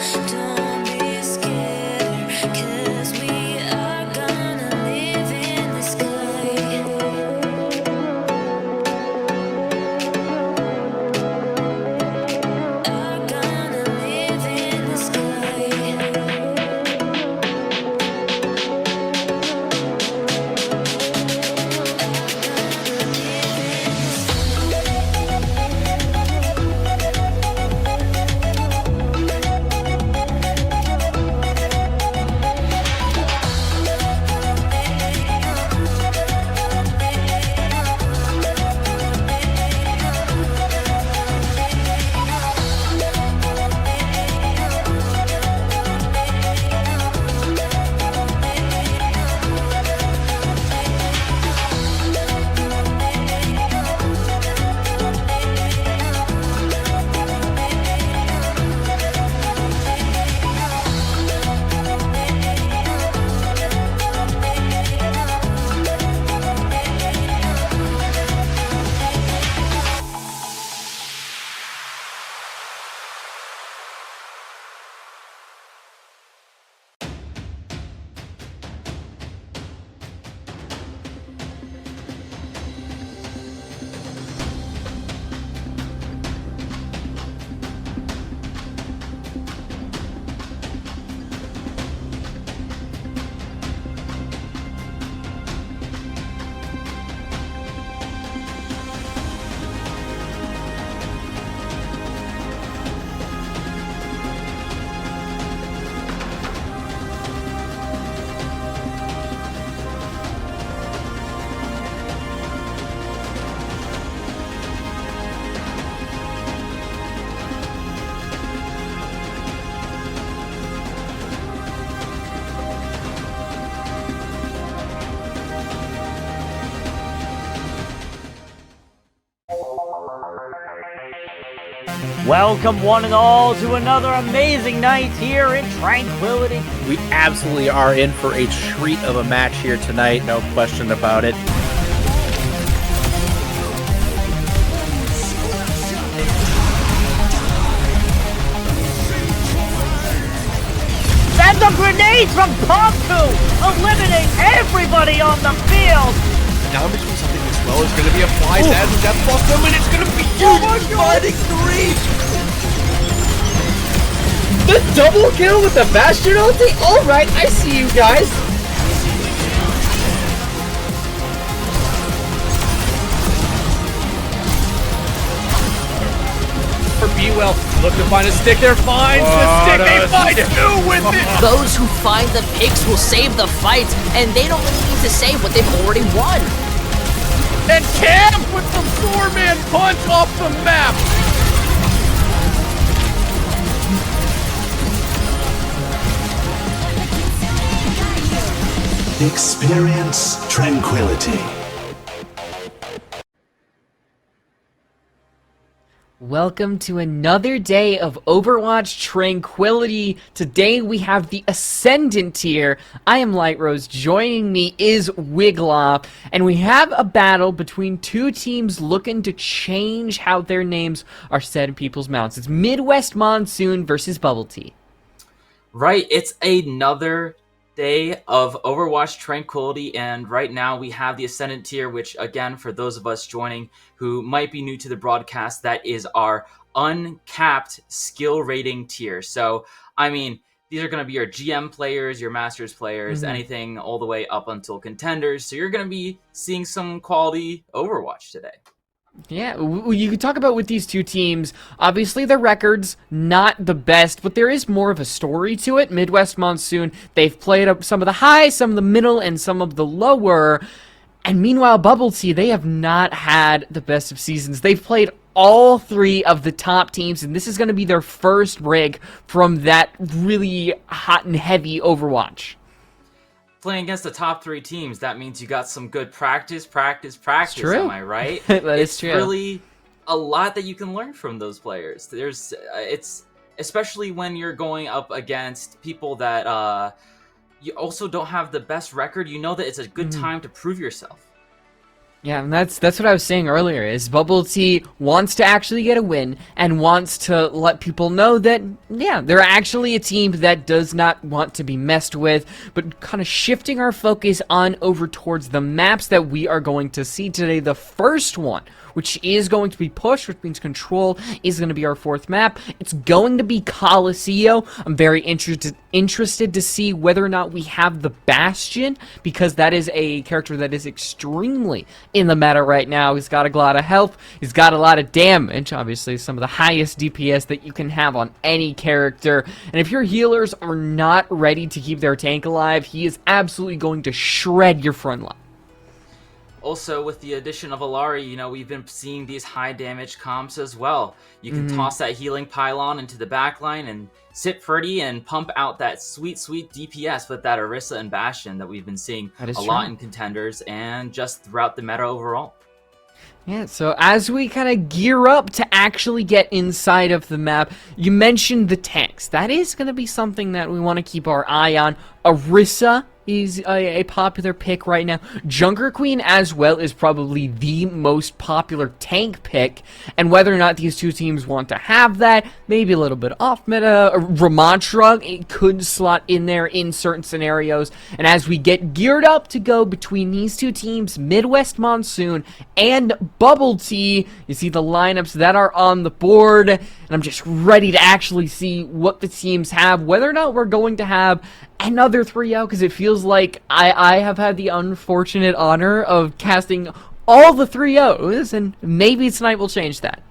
Don't be scared, 'cause we are gonna live in the sky. Are gonna live in the Welcome one and all to another amazing night here in Tranquility. We absolutely are in for a treat of a match here tonight, no question about it. And the grenades from Ponku eliminate everybody on the field. Now between something this low is going to be applied as a death block them, and it's going to be huge. Fighting 3. The double kill with the Bastion ulti? Alright, I see you guys. For B-Well, look to find a stick there, finds the stick, they find two with it! Those who find the picks will save the fight, and they don't really need to save what they've already won. And Cam with the 4-man punch off the map! Experience tranquility. Welcome to another day of Overwatch Tranquility. Today we have the Ascendant Tier. I am LiteRose. Joining me is Wiglaf. And we have a battle between two teams looking to change how their names are said in people's mouths. It's Midwest Monsoon versus BubbleT. Right, it's another day of Overwatch Tranquility, and right now we have the Ascendant Tier, which again, for those of us joining who might be new to the broadcast, that is our uncapped skill rating tier. So, I mean, these are going to be your GM players, your Masters players, anything all the way up until contenders. So you're going to be seeing some quality Overwatch today. Yeah, you could talk about with these two teams, obviously their records, not the best, but there is more of a story to it. Midwest Monsoon, they've played up some of the high, some of the middle, and some of the lower, and meanwhile BubbleT, they have not had the best of seasons. They've played all three of the top teams, and this is going to be their first rig from that really hot and heavy Overwatch. Playing against the top three teams, that means you got some good practice, true. am I right? It's true. Really a lot that you can learn from those players. It's especially when you're going up against people that you also don't have the best record. You know that it's a good time to prove yourself. Yeah, and that's what I was saying earlier, is BubbleT wants to actually get a win and wants to let people know that, yeah, they're actually a team that does not want to be messed with, but kind of shifting our focus on over towards the maps that we are going to see today. The first one, which is going to be pushed, which means Control is going to be our fourth map. It's going to be Coliseum. I'm very interested to see whether or not we have the Bastion, because that is a character that is extremely in the meta right now. He's got a lot of health, he's got a lot of damage, obviously some of the highest DPS that you can have on any character, and if your healers are not ready to keep their tank alive, he is absolutely going to shred your front line. Also, with the addition of Alari, you know, we've been seeing these high damage comps as well. You can toss that healing pylon into the backline and sit pretty and pump out that sweet, sweet DPS with that Orisa and Bastion that we've been seeing a lot in contenders and just throughout the meta overall. Yeah, so as we kind of gear up to actually get inside of the map, you mentioned the tanks. That is going to be something that we want to keep our eye on. Orisa is a popular pick right now. Junker Queen as well is probably the most popular tank pick, and whether or not these two teams want to have that, maybe a little bit off meta. Ramantra, it could slot in there in certain scenarios, and as we get geared up to go between these two teams, Midwest Monsoon and BubbleT, you see the lineups that are on the board, and I'm just ready to actually see what the teams have, whether or not we're going to have another 3-0, because it feels like I have had the unfortunate honor of casting all the 3-0s, and maybe tonight will change that.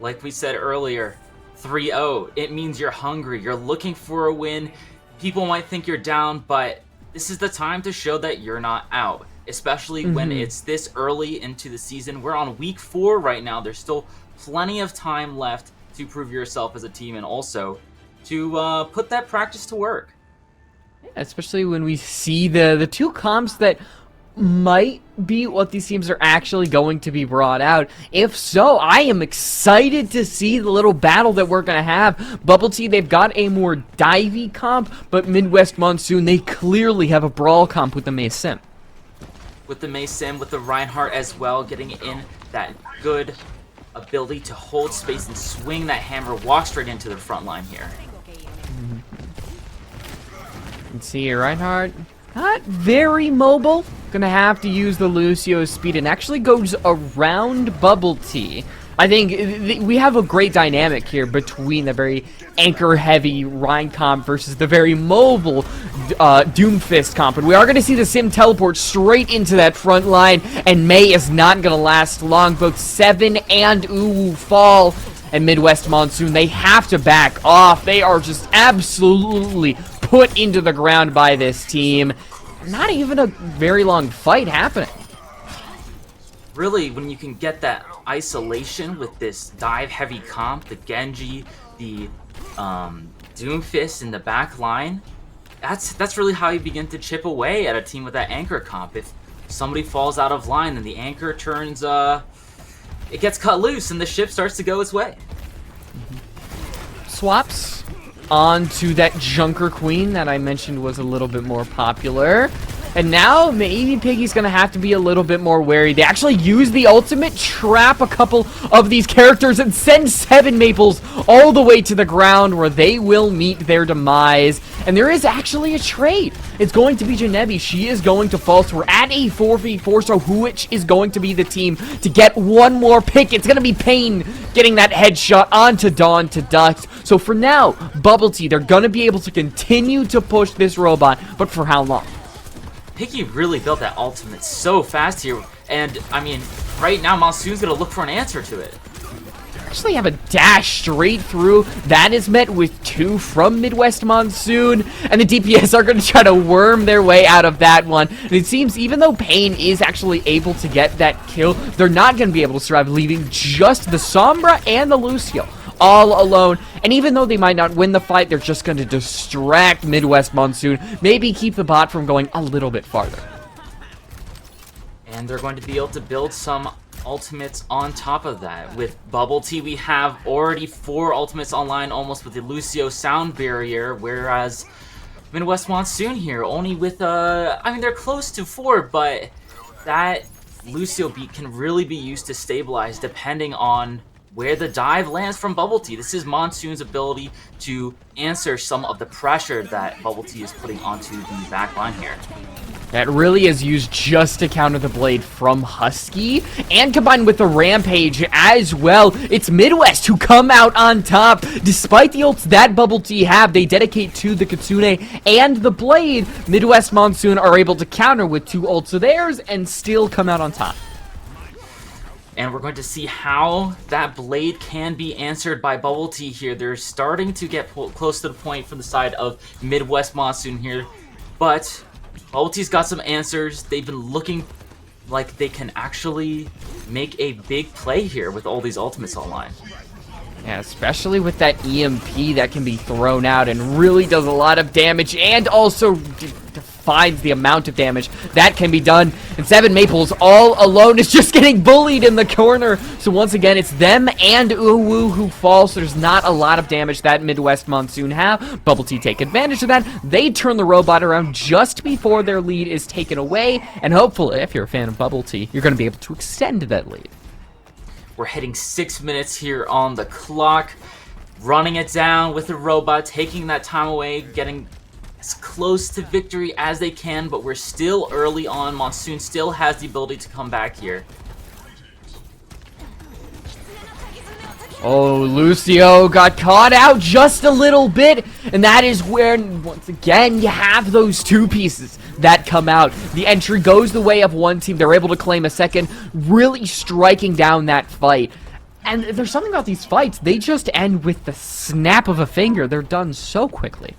Like we said earlier, 3-0, it means you're hungry, you're looking for a win. People might think you're down, but this is the time to show that you're not out, especially when it's this early into the season. We're on week 4 right now. There's still plenty of time left to prove yourself as a team, and also to put that practice to work. Especially when we see the two comps that might be what these teams are actually going to be brought out. If so, I am excited to see the little battle that we're going to have. BubbleT, they've got a more divey comp, but Midwest Monsoon, they clearly have a brawl comp with the Mei Sim. With the Mei Sim, with the Reinhardt as well, getting in that good ability to hold space and swing that hammer, walk straight into the front line here. You can see here, Reinhardt, not very mobile. Gonna have to use the Lucio's speed, and actually goes around BubbleT. I think we have a great dynamic here between the very anchor-heavy Rein comp versus the very mobile Doomfist comp. And we are going to see the Sim teleport straight into that front line, and Mei is not going to last long. Both Seven and Uwu fall, and Midwest Monsoon, they have to back off. They are just absolutely put into the ground by this team. Not even a very long fight happening. Really, when you can get that isolation with this dive-heavy comp, the Genji, the Doomfist in the back line, that's really how you begin to chip away at a team with that anchor comp. If somebody falls out of line, then the anchor turns, it gets cut loose, and the ship starts to go its way. Swaps onto that Junker Queen that I mentioned was a little bit more popular. And now maybe Piggy's gonna have to be a little bit more wary. They actually use the ultimate, trap a couple of these characters, and send 7 Maples all the way to the ground where they will meet their demise. And there is actually a trade. It's going to be Janebi. She is going to fall, so we're at a 4v4, so which is going to be the team to get one more pick? It's gonna be Pain getting that headshot onto Dawn to Dust. So for now, BubbleT, they're gonna be able to continue to push this robot, but for how long? Piggy really built that ultimate so fast here, and I mean, right now Monsoon's gonna look for an answer to it. Actually have a dash straight through. That is met with 2 from Midwest Monsoon, and the DPS are going to try to worm their way out of that one. And it seems even though Pain is actually able to get that kill, they're not going to be able to survive, leaving just the Sombra and the Lucio all alone. And even though they might not win the fight, they're just going to distract Midwest Monsoon, maybe keep the bot from going a little bit farther. And they're going to be able to build some ultimates on top of that. With BubbleT, we have already 4 ultimates online, almost with the Lucio sound barrier, whereas Midwest Monsoon here only with I mean, they're close to 4, but that Lucio beat can really be used to stabilize depending on where the dive lands from BubbleT. This is Monsoon's ability to answer some of the pressure that BubbleT is putting onto the back line here. That really is used just to counter the blade from Husky, and combined with the Rampage as well. It's Midwest who come out on top. Despite the ults that BubbleT have, they dedicate to the Kitsune and the blade. Midwest Monsoon are able to counter with 2 ults of theirs and still come out on top. And we're going to see how that blade can be answered by BubbleT here. They're starting to get close to the point from the side of Midwest Monsoon here, but BubbleT's got some answers. They've been looking like they can actually make a big play here with all these ultimates online. Yeah, especially with that EMP that can be thrown out and really does a lot of damage, and also defines the amount of damage that can be done. And 7 Maples all alone is just getting bullied in the corner. So once again, it's them and Uwu who fall, so there's not a lot of damage that Midwest Monsoon have. BubbleT take advantage of that. They turn the robot around just before their lead is taken away, and hopefully, if you're a fan of BubbleT, you're going to be able to extend that lead. We're hitting 6 minutes here on the clock, running it down with the robot, taking that time away, getting as close to victory as they can, but we're still early on. Monsoon still has the ability to come back here. Oh, Lucio got caught out just a little bit, and that is where, once again, you have those 2 pieces that come out. The entry goes the way of one team. They're able to claim a second, really striking down that fight. And there's something about these fights. They just end with the snap of a finger. They're done so quickly.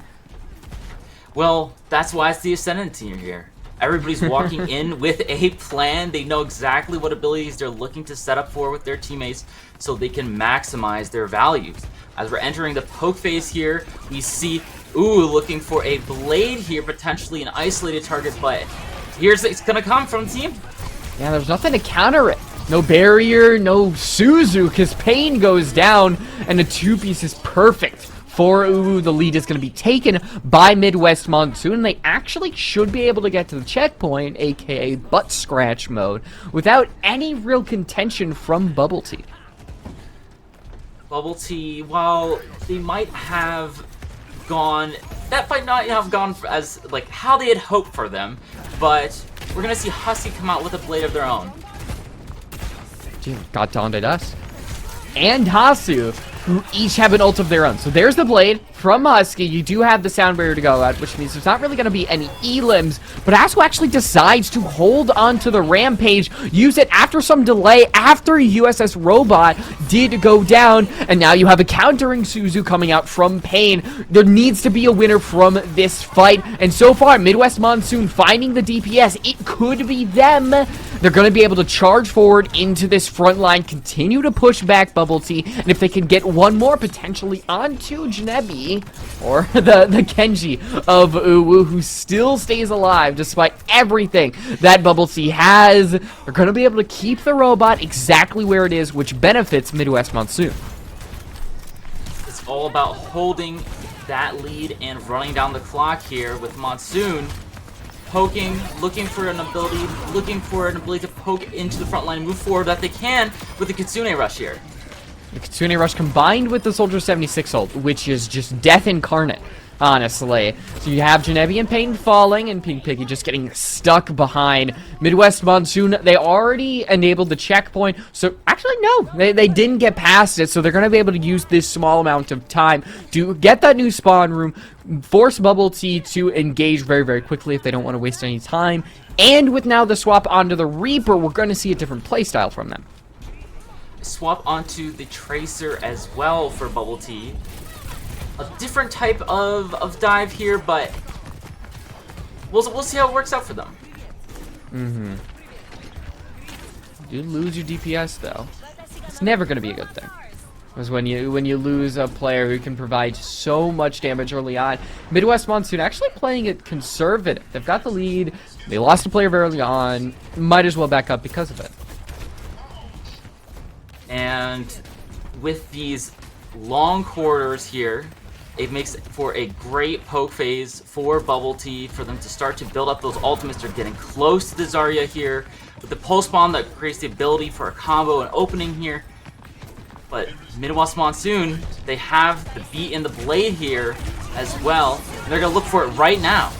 Well, that's why it's the Ascendant Tier here. Everybody's walking in with a plan. They know exactly what abilities they're looking to set up for with their teammates so they can maximize their values. As we're entering the poke phase here, we see looking for a blade here, potentially an isolated target, but here's it's gonna come from the team. Yeah, there's nothing to counter it. No barrier, no Suzu, because Pain goes down, and the 2-piece is perfect. For Uwu, the lead is going to be taken by Midwest Monsoon. They actually should be able to get to the checkpoint, aka butt scratch mode, without any real contention from BubbleT. BubbleT, while they might have gone, that might not have gone as like how they had hoped for them, but we're gonna see Husky come out with a blade of their own. Got dawned at us. And Hasu, who each have an ult of their own. So there's the blade from Husky. You do have the sound barrier to go at, which means there's not really going to be any elims, but Hasu actually decides to hold on to the Rampage, use it after some delay, after USS Robot did go down, and now you have a countering Suzu coming out from Pain. There needs to be a winner from this fight, and so far, Midwest Monsoon finding the DPS. It could be them. They're going to be able to charge forward into this front line, continue to push back BubbleT, and if they can get one more potentially onto Jnebi, or the Kenji of Uwu, who still stays alive despite everything that BubbleT has, they're going to be able to keep the robot exactly where it is, which benefits Midwest Monsoon. It's all about holding that lead and running down the clock here with Monsoon poking, looking for an ability to poke into the front line, move forward that they can with the Kitsune Rush here. The Kitsune Rush combined with the Soldier 76 ult, which is just death incarnate, honestly. So you have Jnebi and Pain falling, and Pink Piggy just getting stuck behind. Midwest Monsoon, they already enabled the checkpoint, so actually no, they didn't get past it, so they're going to be able to use this small amount of time to get that new spawn room, force BubbleT to engage very, very quickly if they don't want to waste any time, and with now the swap onto the Reaper, we're going to see a different playstyle from them. Swap onto the Tracer as well for BubbleT. A different type of dive here, but we'll see how it works out for them. You lose your DPS though. It's never going to be a good thing. Because when you lose a player who can provide so much damage early on, Midwest Monsoon actually playing it conservative. They've got the lead. They lost a player very early on. Might as well back up because of it. And with these long quarters here, it makes for a great poke phase for BubbleT for them to start to build up those ultimates. They're getting close to the Zarya here with the pulse bomb that creates the ability for a combo and opening here. But Midwest Monsoon, they have the beat in the blade here as well. And they're going to look for it right now.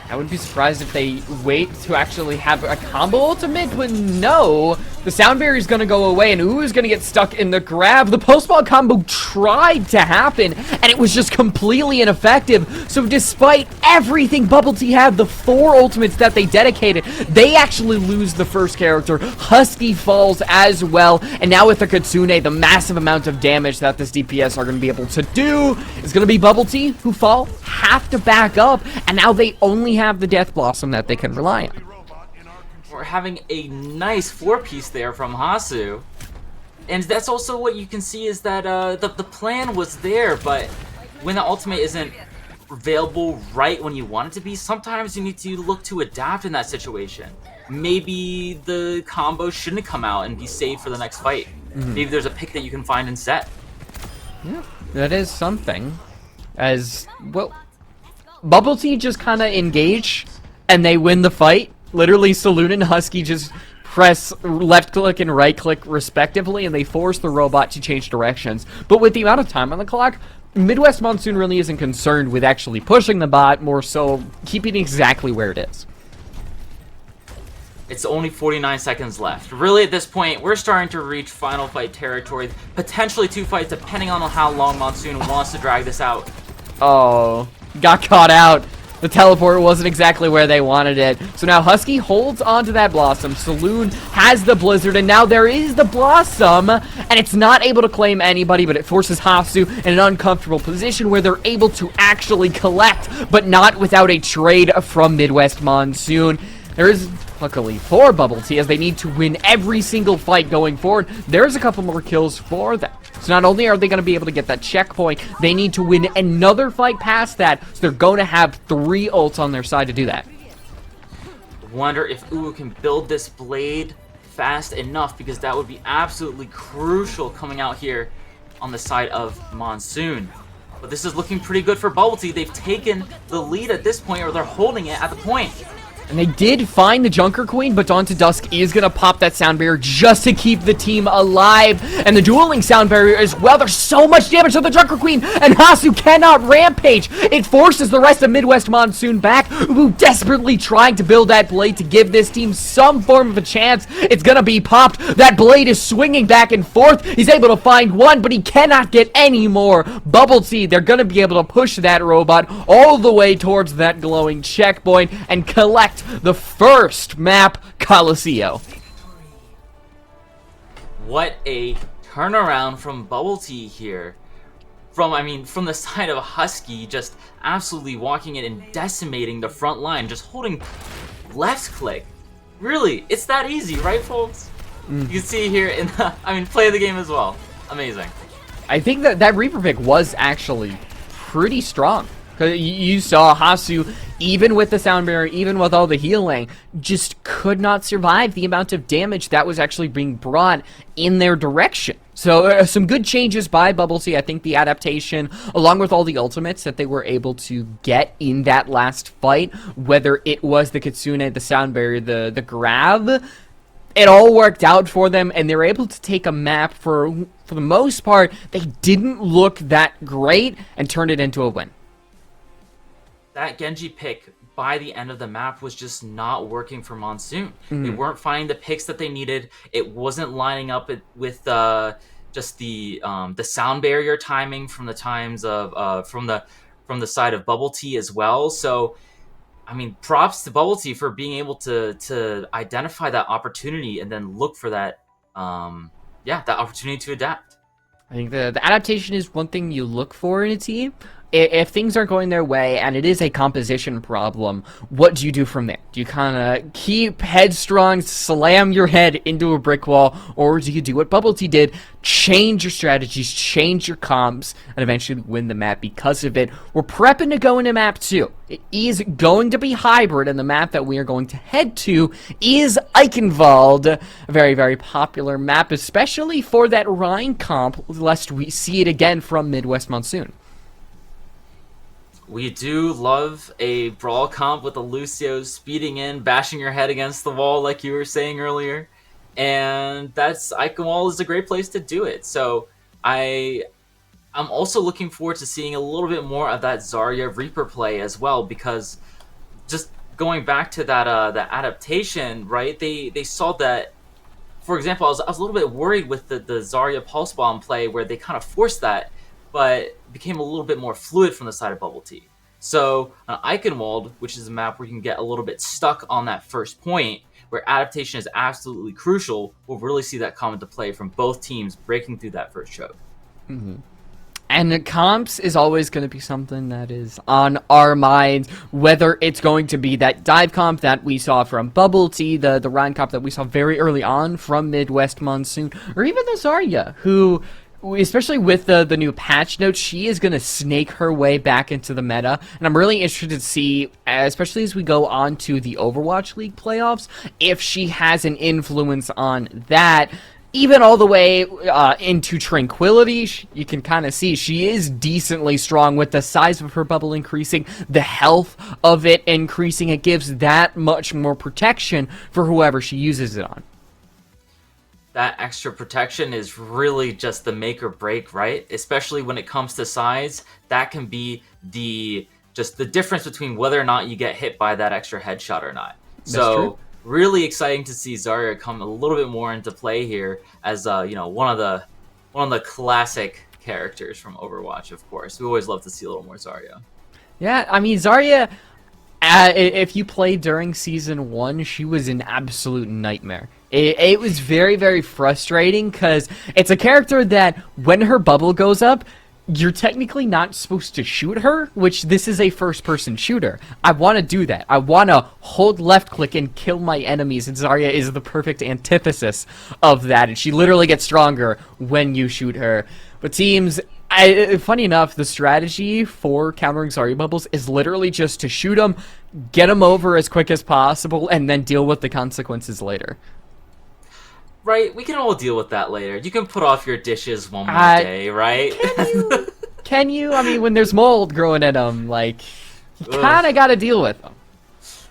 I wouldn't be surprised if they wait to actually have a combo ultimate, but no. The sound barrier is going to go away, and Ooh is going to get stuck in the grab. The post-ball combo tried to happen, and it was just completely ineffective. So despite everything BubbleT had, the 4 ultimates that they dedicated, they actually lose the first character. Husky falls as well, and now with the Kitsune, the massive amount of damage that this DPS are going to be able to do is going to be BubbleT, who fall, have to back up, and now they only have the Death Blossom that they can rely on. We're having a nice 4-piece there from Hasu. And that's also what you can see is that the plan was there, but when the ultimate isn't available right when you want it to be, sometimes you need to look to adapt in that situation. Maybe the combo shouldn't come out and be saved for the next fight. Maybe there's a pick that you can find instead. Yeah, that is something. As, well, BubbleT just kind of engage, and they win the fight. Literally, Saloon and Husky just press left click and right click respectively, and they force the robot to change directions. But with the amount of time on the clock, Midwest Monsoon really isn't concerned with actually pushing the bot, more so keeping exactly where it is. It's only 49 seconds left. Really, at this point, we're starting to reach final fight territory. Potentially 2 fights, depending on how long Monsoon wants to drag this out. Oh, got caught out. The teleport wasn't exactly where they wanted it. So now Husky holds onto that Blossom. Saloon has the Blizzard, and now there is the Blossom, and it's not able to claim anybody, but it forces Hasu in an uncomfortable position where they're able to actually collect, but not without a trade from Midwest Monsoon. There is, luckily for BubbleT, as they need to win every single fight going forward, there's a couple more kills for them. So not only are they going to be able to get that checkpoint, they need to win another fight past that, so they're going to have 3 ults on their side to do that. Wonder if Uwu can build this blade fast enough, because that would be absolutely crucial coming out here on the side of Monsoon. But this is looking pretty good for BubbleT. They've taken the lead at this point, or they're holding it at the point. And they did find the Junker Queen, but Dawn to Dusk is going to pop that sound barrier just to keep the team alive. And the dueling sound barrier as well. There's so much damage to the Junker Queen, and Hasu cannot rampage. It forces the rest of Midwest Monsoon back, who desperately trying to build that blade to give this team some form of a chance. It's going to be popped. That blade is swinging back and forth. He's able to find one, but he cannot get any more. BubbleT, they're going to be able to push that robot all the way towards that glowing checkpoint and collect the first map, Coliseum. What a turnaround from BubbleT here. From the side of Husky, just absolutely walking in and decimating the front line, just holding left click. Really, it's that easy, right, folks? You can see here in the, play the game as well. Amazing. I think that Reaper pick was actually pretty strong. You saw Hasu, even with the sound barrier, even with all the healing, just could not survive the amount of damage that was actually being brought in their direction. So some good changes by BubbleT. I think the adaptation, along with all the ultimates that they were able to get in that last fight, whether it was the Kitsune, the sound barrier, the grab, it all worked out for them, and they were able to take a map for the most part. They didn't look that great and turned it into a win. That Genji pick by the end of the map was just not working for Monsoon. They weren't finding the picks that they needed. It wasn't lining up with just the sound barrier timing from the times of from the side of BubbleT as well. So, props to BubbleT for being able to identify that opportunity and then look for that that opportunity to adapt. I think the adaptation is one thing you look for in a team. If things aren't going their way and it is a composition problem, what do you do from there? Do you kind of keep headstrong, slam your head into a brick wall, or do you do what BubbleT did, change your strategies, change your comps, and eventually win the map because of it? We're prepping to go into map 2. It is going to be hybrid, and the map that we are going to head to is Eichenwald, a very, very popular map, especially for that Rhine comp, lest we see it again from Midwest Monsoon. We do love a brawl comp with a Lucio speeding in, bashing your head against the wall like you were saying earlier. And that's Icon Wall is a great place to do it. So I'm also looking forward to seeing a little bit more of that Zarya Reaper play as well, because just going back to that that adaptation, right? They saw that. For example, I was a little bit worried with the Zarya Pulse Bomb play where they kind of forced that, but became a little bit more fluid from the side of BubbleT. So on Eichenwald, which is a map where you can get a little bit stuck on that first point, where adaptation is absolutely crucial, we'll really see that come into play from both teams breaking through that first choke. And the comps is always going to be something that is on our minds, whether it's going to be that dive comp that we saw from BubbleT, the Ryan comp that we saw very early on from Midwest Monsoon, or even the Zarya, who, especially with the new patch notes, she is going to snake her way back into the meta. And I'm really interested to see, especially as we go on to the Overwatch League playoffs, if she has an influence on that. Even all the way into Tranquility, you can kind of see she is decently strong with the size of her bubble increasing, the health of it increasing. It gives that much more protection for whoever she uses it on. That extra protection is really just the make or break, right? Especially when it comes to size, that can be the difference between whether or not you get hit by that extra headshot or not. That's true. Really exciting to see Zarya come a little bit more into play here as one of the classic characters from Overwatch. Of course, we always love to see a little more Zarya. Yeah, I mean, Zarya, if you played during Season 1, she was an absolute nightmare. It was very, very frustrating because it's a character that when her bubble goes up, you're technically not supposed to shoot her, which this is a first-person shooter. I want to do that. I want to hold left-click and kill my enemies, and Zarya is the perfect antithesis of that, and she literally gets stronger when you shoot her. But teams, funny enough, the strategy for countering Zarya bubbles is literally just to shoot them, get them over as quick as possible, and then deal with the consequences later. Right, we can all deal with that later. You can put off your dishes one more day, right? Can you? I mean, when there's mold growing in them, like, you kind of got to deal with them.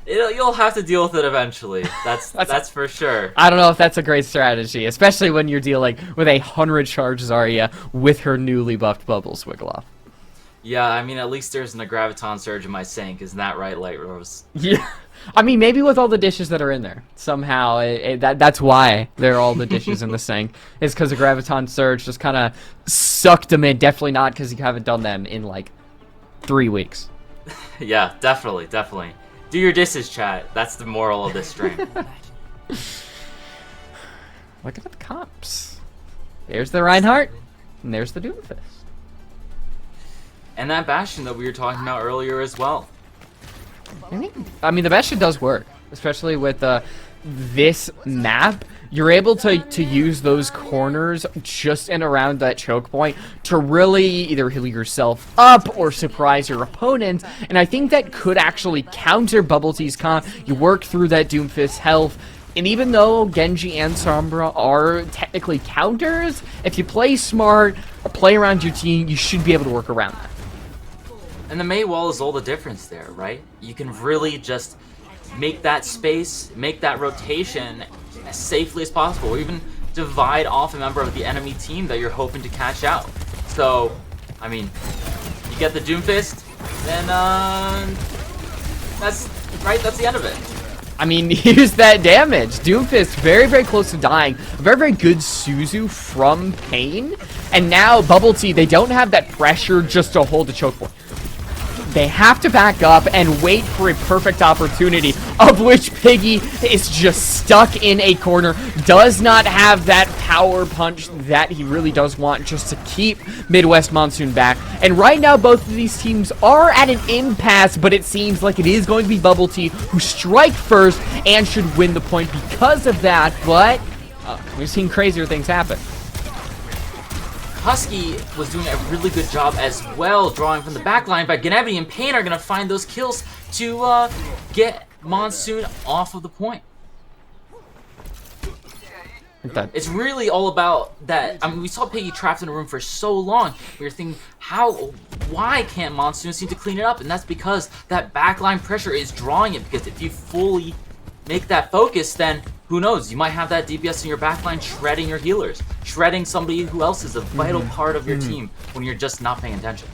You'll have to deal with it eventually. That's for sure. I don't know if that's a great strategy, especially when you're dealing with 100 charge Zarya with her newly buffed bubbles, Wiglaf. Yeah, I mean, at least there's a graviton surge in my sink. Isn't that right, LiteRose? Yeah. I mean, maybe with all the dishes that are in there. Somehow, that's why they're all the dishes in the sink. It's because the Graviton Surge just kind of sucked them in. Definitely not because you haven't done them in, 3 weeks. Yeah, definitely. Do your dishes, chat. That's the moral of this stream. Look at the comps. There's the Reinhardt, and there's the Doomfist. And that Bastion that we were talking about earlier as well. I mean, the Bastion does work, especially with this map. You're able to use those corners just and around that choke point to really either heal yourself up or surprise your opponent. And I think that could actually counter BubbleT's comp. You work through that Doomfist health. And even though Genji and Sombra are technically counters, if you play smart or play around your team, you should be able to work around that. And the Mei wall is all the difference there, right? You can really just make that space, make that rotation as safely as possible, or even divide off a member of the enemy team that you're hoping to catch out. So, I mean, you get the Doomfist, then that's the end of it. I mean, here's that damage. Doomfist very, very close to dying. A very, very good Suzu from Pain. And now BubbleT, they don't have that pressure just to hold the choke point. They have to back up and wait for a perfect opportunity, of which Piggy is just stuck in a corner, does not have that power punch that he really does want just to keep Midwest Monsoon back. And right now, both of these teams are at an impasse, but it seems like it is going to be BubbleT who strike first and should win the point because of that, but we've seen crazier things happen. Husky was doing a really good job as well, drawing from the back line, but Gennady and Pain are going to find those kills to get Monsoon off of the point. It's really all about that. I mean, we saw Piggy trapped in a room for so long. We were thinking, why can't Monsoon seem to clean it up? And that's because that backline pressure is drawing it. Because if you fully make that focus, then who knows? You might have that DPS in your backline shredding your healers, shredding somebody who else is a vital part of your team when you're just not paying attention.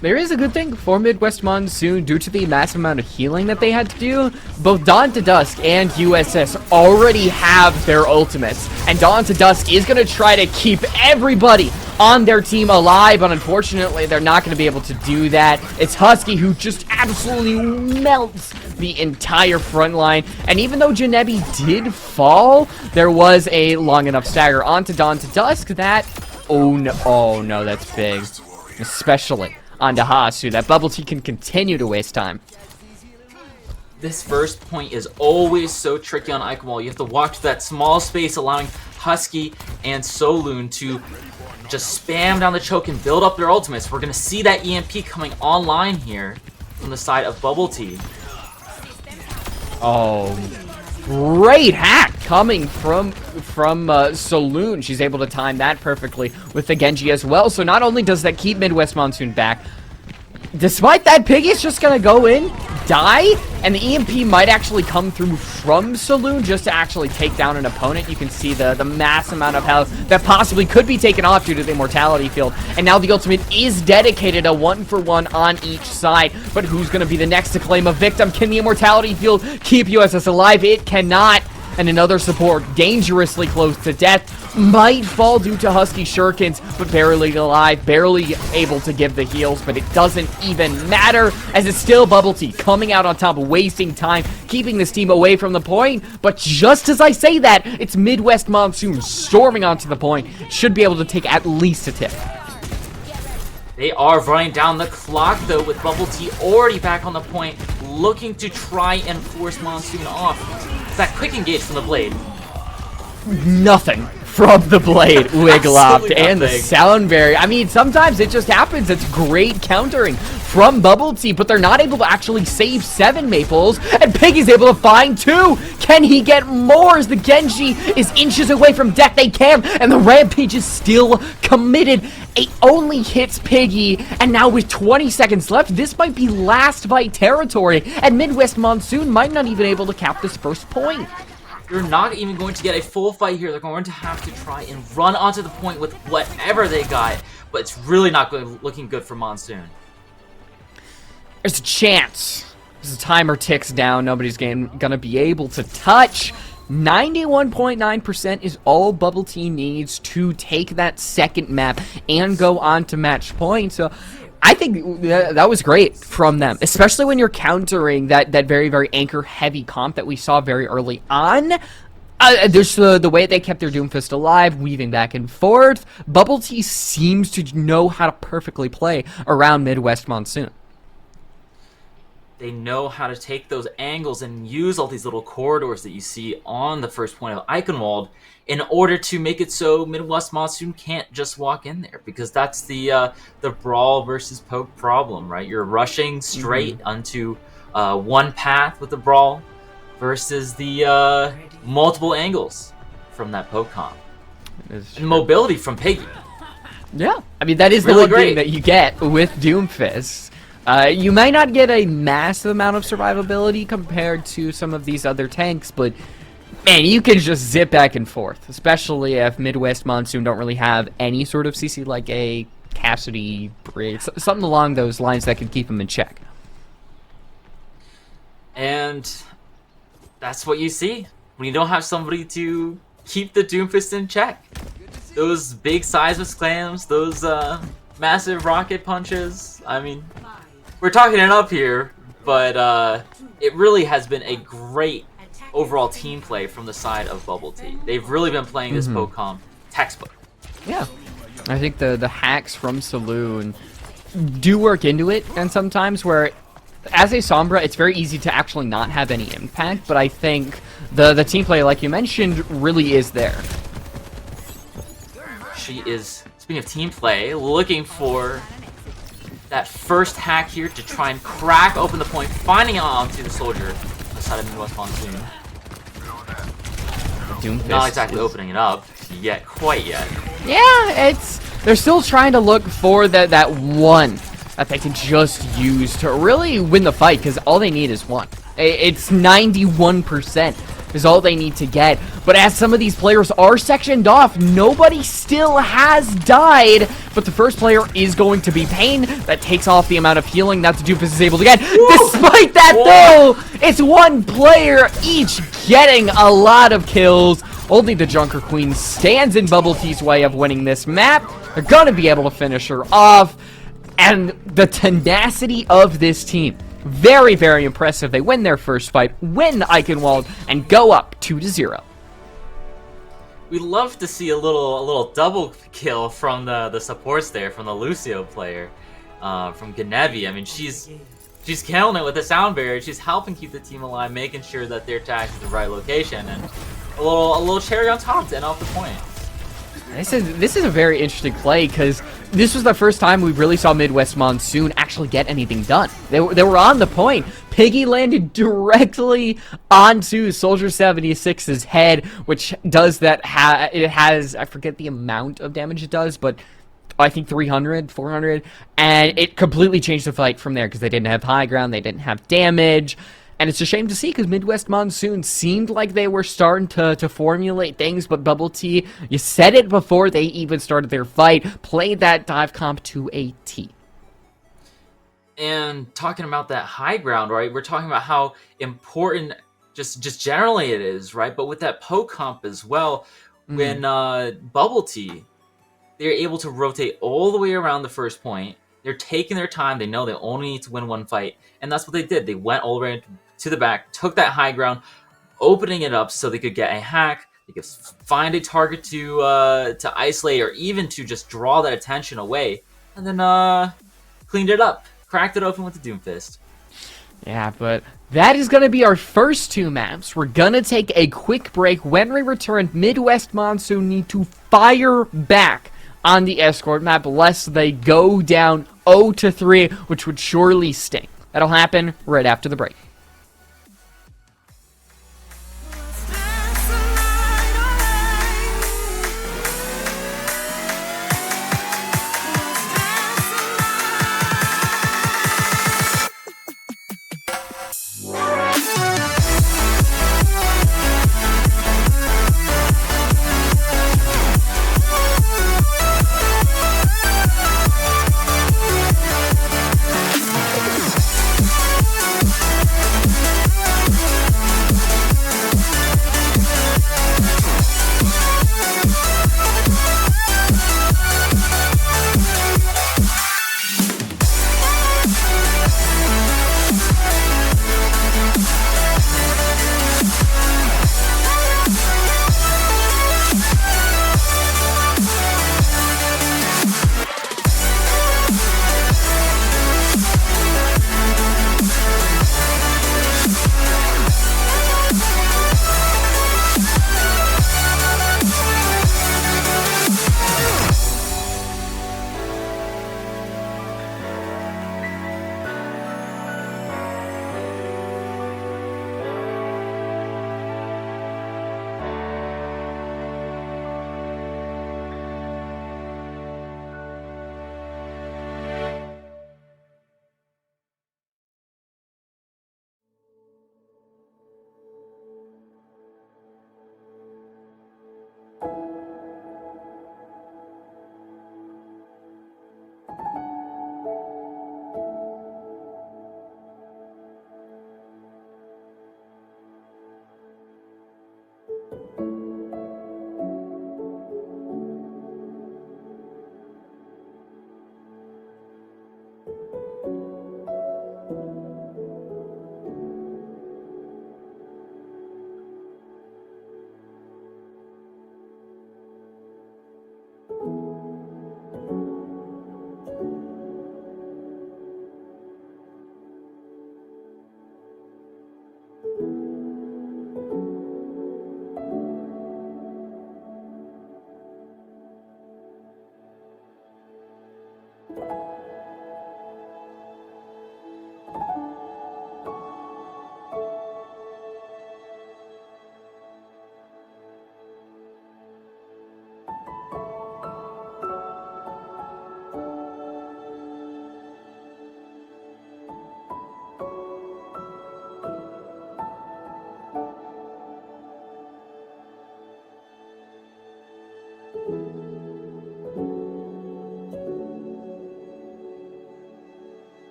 There is a good thing for Midwest Monsoon due to the massive amount of healing that they had to do. Both Dawn to Dusk and USS already have their ultimates. And Dawn to Dusk is going to try to keep everybody on their team alive, but unfortunately they're not going to be able to do that. It's Husky who just absolutely melts the entire front line. And even though Janebi did fall, there was a long enough stagger onto Dawn to Dusk that... Oh no, that's big. Especially onto Hasu, that BubbleT can continue to waste time. This first point is always so tricky on Iconwall. You have to walk to that small space, allowing Husky and Soloon to just spam down the choke and build up their ultimates. We're going to see that EMP coming online here from the side of BubbleT. Oh, great hack coming from Saloon. She's able to time that perfectly with the Genji as well. So not only does that keep Midwest Monsoon back, despite that, Piggy's just gonna go in, die, and the EMP might actually come through from Saloon just to actually take down an opponent. You can see the mass amount of health that possibly could be taken off due to the Immortality Field. And now the ultimate is dedicated, a 1-for-1 on each side. But who's gonna be the next to claim a victim? Can the Immortality Field keep USS alive? It cannot. And another support dangerously close to death might fall due to Husky Shurikens, but barely alive, barely able to give the heals, but it doesn't even matter as it's still BubbleT coming out on top, wasting time, keeping this team away from the point. But just as I say that, it's Midwest Monsoon storming onto the point, should be able to take at least a tip. They are running down the clock, though, with BubbleT already back on the point, looking to try and force Monsoon off. That quick engage from the Blade. Nothing from the Blade, Wiglaf, and the nothing. sound barrier. I mean, sometimes it just happens. It's great countering from BubbleT, but they're not able to actually save 7 Maples, and Piggy's able to find 2. Can he get more as the Genji is inches away from death? They can, and the Rampage is still committed. It only hits Piggy, and now with 20 seconds left, this might be last fight territory, and Midwest Monsoon might not even able to cap this first point. You're not even going to get a full fight here. They're going to have to try and run onto the point with whatever they got, but it's really not looking good for Monsoon. There's a chance. As the timer ticks down, nobody's gonna be able to touch. 91.9% is all BubbleT needs to take that second map and go on to match point. So I think that was great from them, especially when you're countering that very, very anchor-heavy comp that we saw very early on. There's the way they kept their Doomfist alive, weaving back and forth. BubbleT seems to know how to perfectly play around Midwest Monsoon. They know how to take those angles and use all these little corridors that you see on the first point of Eichenwald in order to make it so Midwest Monsoon can't just walk in there, because that's the brawl versus poke problem, right? You're rushing straight onto one path with the brawl versus the multiple angles from that poke comp. And mobility from Piggy. Yeah, I mean, that is Really the one thing great. that you get with Doomfist. You might not get a massive amount of survivability compared to some of these other tanks, but man, you can just zip back and forth, especially if Midwest Monsoon don't really have any sort of CC like a Cassidy Bridge, something along those lines that can keep them in check. And that's what you see when you don't have somebody to keep the Doomfist in check. Those big seismic slams, those massive rocket punches. I mean, we're talking it up here, but it really has been a great overall team play from the side of BubbleT. They've really been playing this poke comp textbook. Yeah, I think the hacks from Saloon do work into it, and sometimes where, as a Sombra, it's very easy to actually not have any impact, but I think the team play, like you mentioned, really is there. She is, speaking of team play, looking for that first hack here to try and crack open the point, finding out onto the soldier on the side of Midwest Monsoon. Doomfist. Not exactly opening it up yet, quite yet. Yeah, they're still trying to look for that one that they can just use to really win the fight, because all they need is one. It's 91% is all they need to get. But as some of these players are sectioned off, nobody still has died. But the first player is going to be Pain. That takes off the amount of healing that the Doofus is able to get. Despite that, though, it's one player each getting a lot of kills. Only the Junker Queen stands in BubbleT's way of winning this map. They're going to be able to finish her off. And the tenacity of this team, very, very impressive. They win their first fight, win the Eichenwald, and go up 2-0. We love to see a little double kill from the supports there, from the Lucio player, from Ganevi. I mean, she's killing it with the sound barrier. She's helping keep the team alive, making sure that they're tagged to the right location, and a little cherry on top to end off the point. This is a very interesting play, because this was the first time we really saw Midwest Monsoon actually get anything done. They were on the point. Piggy landed directly onto Soldier 76's head, which does that. It has, I forget the amount of damage it does, but I think 300, 400, and it completely changed the fight from there, because they didn't have high ground, they didn't have damage. And it's a shame to see, because Midwest Monsoon seemed like they were starting to formulate things, but BubbleT, you said it before they even started their fight, played that dive comp to a T. And talking about that high ground, right? We're talking about how important just generally it is, right? But with that poke comp as well, when BubbleT, they're able to rotate all the way around the first point. They're taking their time. They know they only need to win one fight. And that's what they did. They went all the way to the back, took that high ground, opening it up so they could get a hack. They could find a target to isolate, or even to just draw that attention away. And then cleaned it up. Cracked it open with the Doomfist. Yeah, but that is going to be our first two maps. We're going to take a quick break. When we return, Midwest Monsoon need to fire back on the escort map, lest they go down 0-3, which would surely sting. That'll happen right after the break.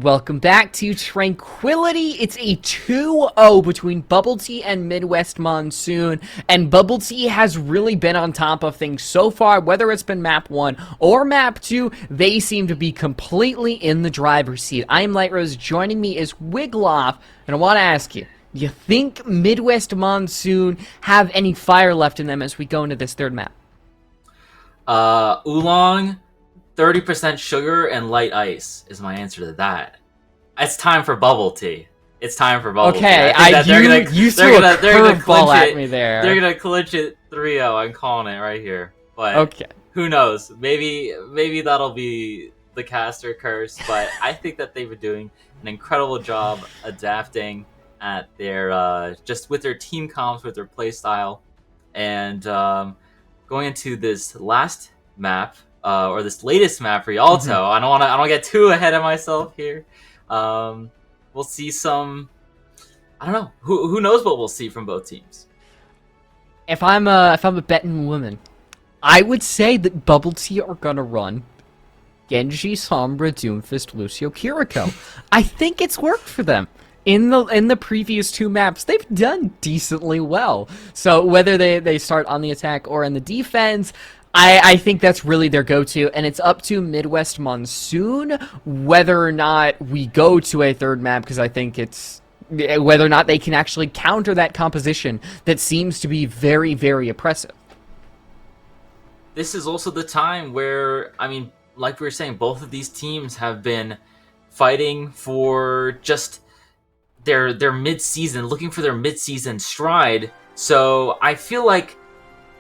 Welcome back to Tranquility. It's a 2-0 between BubbleT and Midwest Monsoon, and BubbleT has really been on top of things so far. Whether it's been map 1 or map 2, they seem to be completely in the driver's seat. I am LiteRose. Joining me is Wiglaf, and I want to ask you, do you think Midwest Monsoon have any fire left in them as we go into this third map? Oolong, 30% sugar, and light ice is my answer to that. It's time for BubbleT. It's time for BubbleT. Okay, you threw a curveball at me there. They're gonna clinch it 3-0. I'm calling it right here. But okay, who knows? Maybe that'll be the caster curse. But I think that they've been doing an incredible job adapting at their just with their team comps, with their play style, and going into this last map. Or this latest map, Rialto. I don't get too ahead of myself here. We'll see some. I don't know. Who knows what we'll see from both teams. If I'm a betting woman, I would say that BubbleT are gonna run Genji, Sombra, Doomfist, Lucio, Kiriko. I think it's worked for them. In the previous 2 maps, they've done decently well. So whether they start on the attack or in the defense, I think that's really their go-to, and it's up to Midwest Monsoon whether or not we go to a third map, because I think it's whether or not they can actually counter that composition that seems to be very, very oppressive. This is also the time where, I mean, like we were saying, both of these teams have been fighting for just their mid-season, looking for their mid-season stride. So I feel like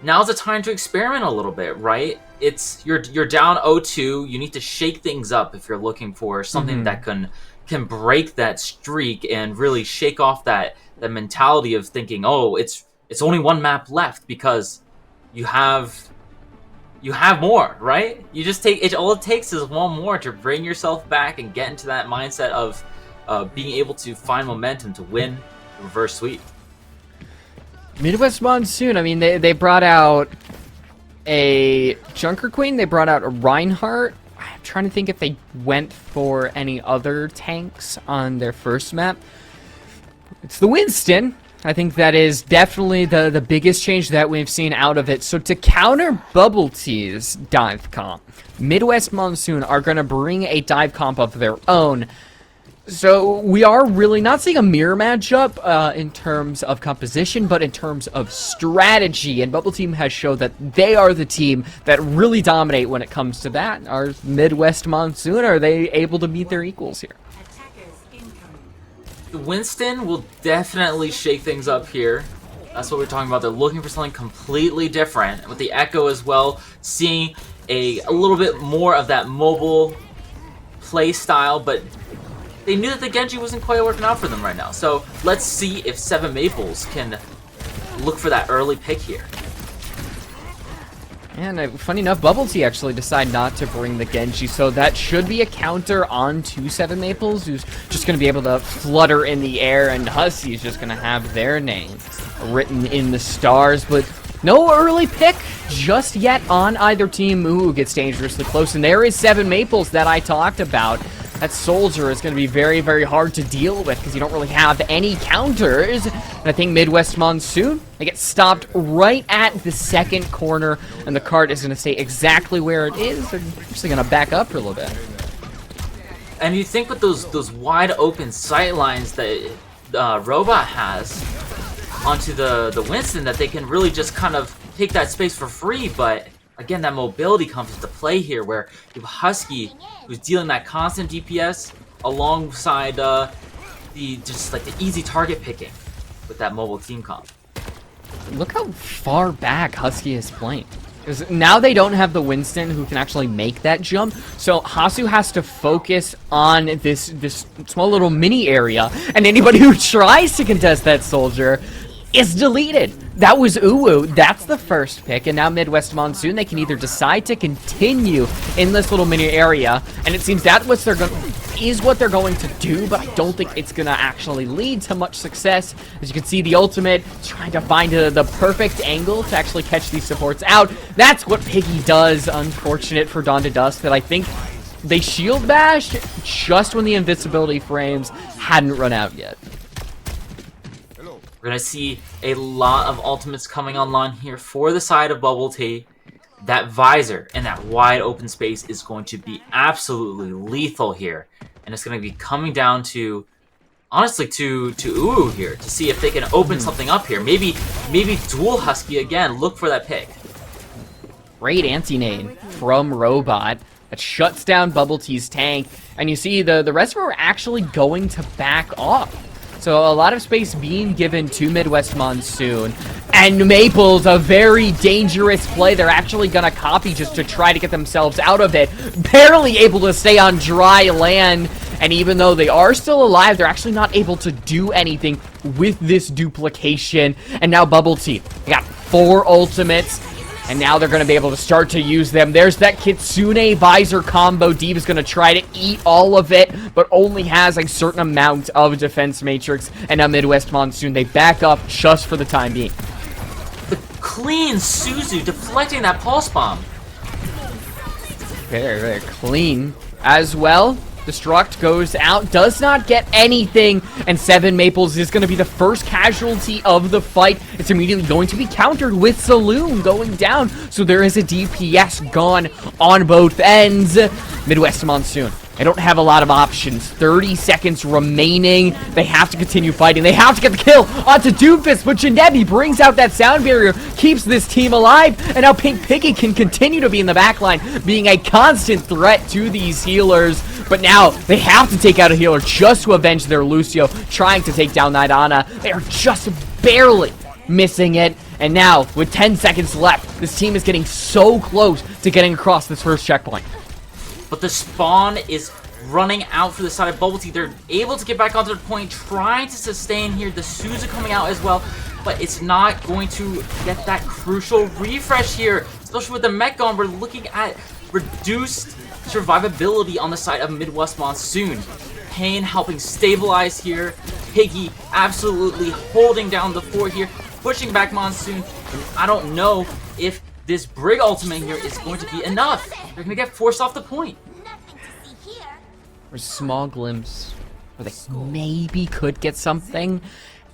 now's the time to experiment a little bit, right? It's you're down 0-2. You need to shake things up if you're looking for something that can break that streak and really shake off that mentality of thinking, oh, it's only 1 map left, because you have more, right? You just take it. All it takes is 1 more to bring yourself back and get into that mindset of being able to find momentum to win the reverse sweep. Midwest Monsoon, I mean, they brought out a Junker Queen, they brought out a Reinhardt. I'm trying to think if they went for any other tanks on their first map. It's the Winston. I think that is definitely the biggest change that we've seen out of it. So to counter BubbleT's dive comp, Midwest Monsoon are going to bring a dive comp of their own. So we are really not seeing a mirror matchup in terms of composition, but in terms of strategy. And BubbleT has showed that they are the team that really dominate when it comes to that. Our Midwest Monsoon, are they able to meet their equals here? Winston will definitely shake things up here. That's what we're talking about. They're looking for something completely different. With the Echo as well, seeing a little bit more of that mobile play style, but they knew that the Genji wasn't quite working out for them right now. So let's see if 7 Maples can look for that early pick here. And funny enough, BubbleT actually decided not to bring the Genji, so that should be a counter onto 7 Maples, who's just going to be able to flutter in the air, and Hussey's just going to have their name written in the stars. But no early pick just yet on either team. Ooh, gets dangerously close, and there is 7 Maples that I talked about. That soldier is going to be very, very hard to deal with because you don't really have any counters. And I think Midwest Monsoon, they get stopped right at the second corner, and the cart is going to stay exactly where it is. They're actually going to back up for a little bit. And you think with those wide open sight lines that Robot has onto the Winston, that they can really just kind of take that space for free, but again, that mobility comes into play here, where you have Husky, who's dealing that constant DPS alongside the easy target picking with that mobile team comp. Look how far back Husky is playing. Because now they don't have the Winston who can actually make that jump, so Hasu has to focus on this small little mini area, and anybody who tries to contest that soldier is deleted. That was Uwu. That's the first pick, and now Midwest Monsoon, they can either decide to continue in this little mini area, and it seems that what they're going to do, but I don't think it's gonna actually lead to much success. As you can see, the ultimate trying to find the perfect angle to actually catch these supports out. That's what Piggy does. Unfortunate for Dawn to Dusk, that I think they shield bashed just when the invincibility frames hadn't run out yet. We're going to see a lot of ultimates coming online here for the side of BubbleT. That visor and that wide open space is going to be absolutely lethal here. And it's going to be coming down to, honestly, to Uwu here to see if they can open something up here. Maybe dual Husky again. Look for that pick. Great anti-nade from Robot that shuts down BubbleT's tank. And you see the rest of them are actually going to back off. So a lot of space being given to Midwest Monsoon. And Maple's a very dangerous play. They're actually going to copy just to try to get themselves out of it. Barely able to stay on dry land. And even though they are still alive, they're actually not able to do anything with this duplication. And now BubbleT, they got 4 ultimates. And now they're going to be able to start to use them. There's that Kitsune Visor combo. Deep is going to try to eat all of it, but only has a certain amount of defense matrix. And now Midwest Monsoon, they back up just for the time being. The clean Suzu deflecting that pulse bomb. Very, very clean as well. Destruct goes out, does not get anything, and 7 Maples is going to be the first casualty of the fight. It's immediately going to be countered with Saloon going down, so there is a DPS gone on both ends. Midwest Monsoon, they don't have a lot of options. 30 seconds remaining. They have to continue fighting. They have to get the kill onto Doomfist, but Janebi brings out that sound barrier, keeps this team alive, and now Pink Piggy can continue to be in the backline, being a constant threat to these healers. But now they have to take out a healer just to avenge their Lucio, trying to take down that Ana. They are just barely missing it. And now, with 10 seconds left, this team is getting so close to getting across this first checkpoint. But the spawn is running out for the side of BubbleT. They're able to get back onto the point, trying to sustain here. The Suzu coming out as well, but it's not going to get that crucial refresh here, especially with the mech gone. We're looking at reduced survivability on the side of Midwest Monsoon. Pain helping stabilize here. Piggy absolutely holding down the fort here, pushing back Monsoon. And I don't know if this Brig ultimate here is going to be enough. They're going to get forced off the point. A small glimpse where they maybe could get something.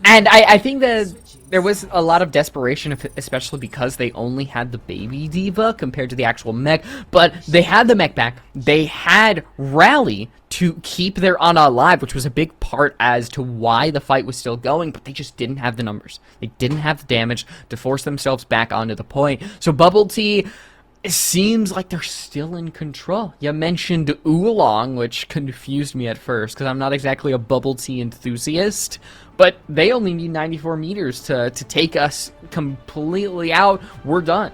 And I think that there was a lot of desperation, especially because they only had the baby diva compared to the actual mech. But they had the mech back. They had Rally to keep their Ana alive, which was a big part as to why the fight was still going. But they just didn't have the numbers. They didn't have the damage to force themselves back onto the point. So BubbleT, it seems like they're still in control. You mentioned Oolong, which confused me at first, because I'm not exactly a BubbleT enthusiast. But they only need 94 meters to take us completely out. We're done.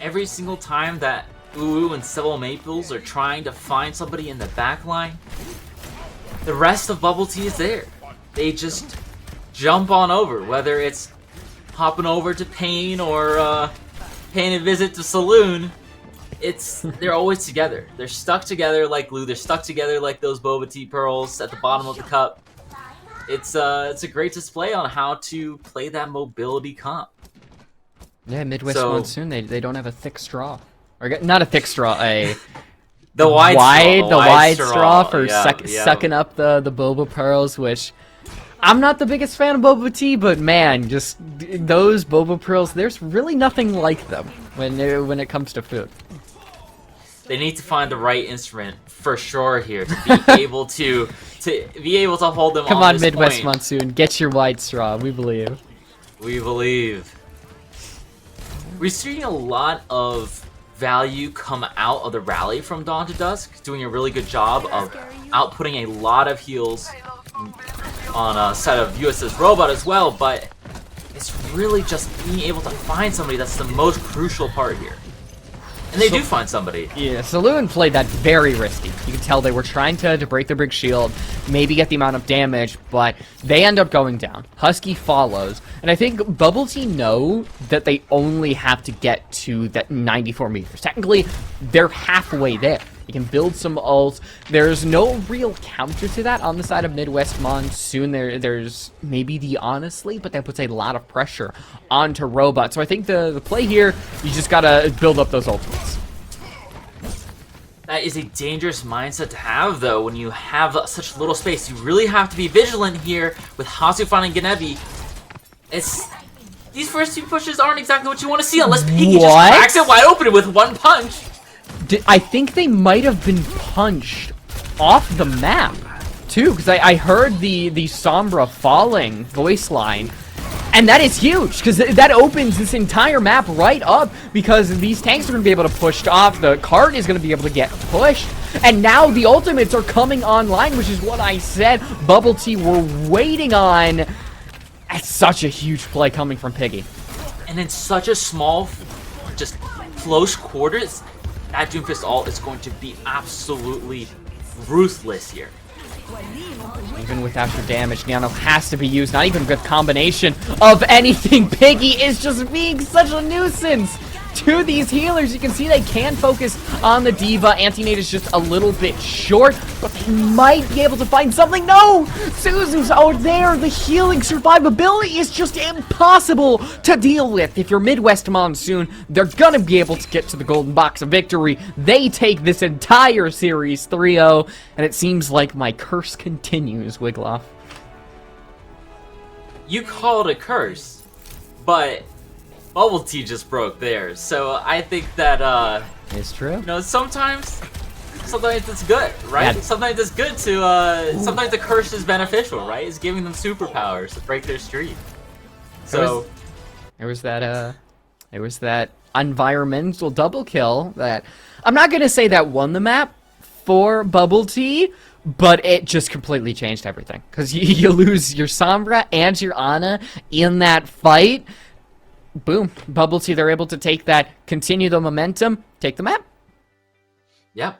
Every single time that Uwu and Civil Maples are trying to find somebody in the back line, the rest of BubbleT is there. They just jump on over, whether it's hopping over to Pain or paying a visit to Saloon. They're always together. They're stuck together like glue. They're stuck together like those Boba Tea pearls at the bottom of the cup. It's a great display on how to play that mobility comp. Yeah, Midwest Monsoon, they don't have a thick straw. Or not a thick straw, the wide straw for sucking up the Boba Pearls, which I'm not the biggest fan of Boba Tea, but man, just those Boba Pearls, there's really nothing like them when it comes to food. They need to find the right instrument for sure here to be able to hold them. Come on, Midwest point. Monsoon, get your wide straw. We believe. We believe. We're seeing a lot of value come out of the rally from Dawn to Dusk, doing a really good job of outputting a lot of heals on a set of USS Robot as well, but it's really just being able to find somebody that's the most crucial part here. And they do find somebody. Yeah, Saloon played that very risky. You can tell they were trying to break the Brig shield, maybe get the amount of damage, but they end up going down. Husky follows, and I think BubbleT know that they only have to get to that 94 meters. Technically, they're halfway there. You can build some ults. There's no real counter to that on the side of Midwest Monsoon. There's maybe the Honestly, but that puts a lot of pressure onto Robot. So I think the play here, you just gotta build up those ultimates. That is a dangerous mindset to have, though, when you have such little space. You really have to be vigilant here with Hasu finding Ganevi. These first two pushes aren't exactly what you want to see unless Piggy just cracks it wide open with one punch. I think they might have been punched off the map, too, because I heard the Sombra falling voice line. And that is huge, because that opens this entire map right up, because these tanks are going to be able to push off, the cart is going to be able to get pushed, and now the ultimates are coming online, which is what I said BubbleT were waiting on. That's such a huge play coming from Piggy. And in such a small, just close quarters, that Doomfist ult is going to be absolutely ruthless here. Even without your damage, Nano has to be used. Not even a good combination of anything. Piggy is just being such a nuisance to these healers. You can see they can focus on the D.Va. Anti-Nate is just a little bit short, but they might be able to find something. No! Suzu's out there. The healing survivability is just impossible to deal with. If you're Midwest Monsoon, they're gonna be able to get to the golden box of victory. They take this entire series 3-0, and it seems like my curse continues, Wiglaf. You call it a curse, but BubbleT just broke theirs, so I think that, It's true. you know, sometimes it's good, right? Yeah. Sometimes it's good to, sometimes the curse is beneficial, right? It's giving them superpowers to break their streak. So, There was that environmental double kill that I'm not gonna say that won the map for BubbleT, but it just completely changed everything. Because you lose your Sombra and your Ana in that fight. Boom. BubbleT, they're able to take that, continue the momentum, take the map. yeah,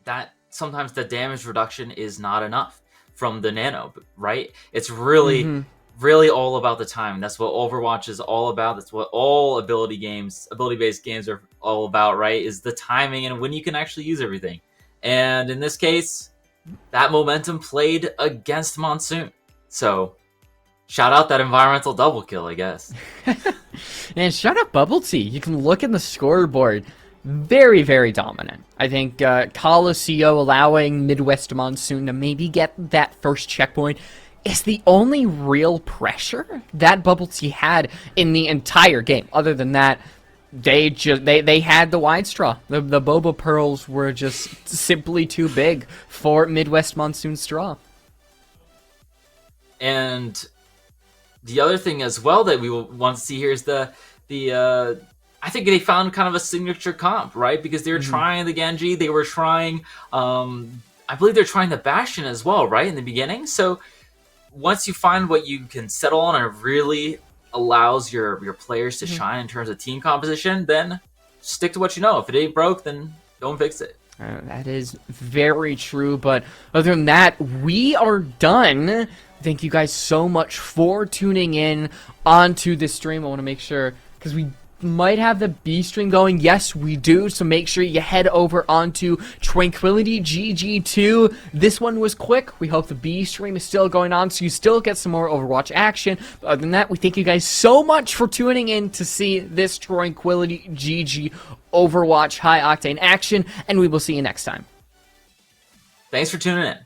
that sometimes the damage reduction is not enough from the Nano, right? It's really, really all about the time. That's what Overwatch is all about. That's what all ability-based games are all about, right? Is the timing and when you can actually use everything. And in this case, that momentum played against Monsoon. So, shout out that environmental double kill, I guess. And shout out BubbleT. You can look in the scoreboard. Very, very dominant. I think Coliseum allowing Midwest Monsoon to maybe get that first checkpoint is the only real pressure that BubbleT had in the entire game. Other than that, they had the wide straw. The Boba Pearls were just simply too big for Midwest Monsoon straw. And the other thing as well that we will want to see here is the I think they found kind of a signature comp, right? Because they were trying the Genji, they were trying, I believe they're trying the Bastion as well, right, in the beginning. So once you find what you can settle on and it really allows your players to shine in terms of team composition, then stick to what you know. If it ain't broke, then don't fix it. That is very true, but other than that, we are done. Thank you guys so much for tuning in onto this stream. I want to make sure, because we might have the B stream going. Yes, we do. So make sure you head over onto Tranquility GG2. This one was quick. We hope the B stream is still going on, so you still get some more Overwatch action. But other than that, we thank you guys so much for tuning in to see this Tranquility GG Overwatch high octane action, and we will see you next time. Thanks for tuning in.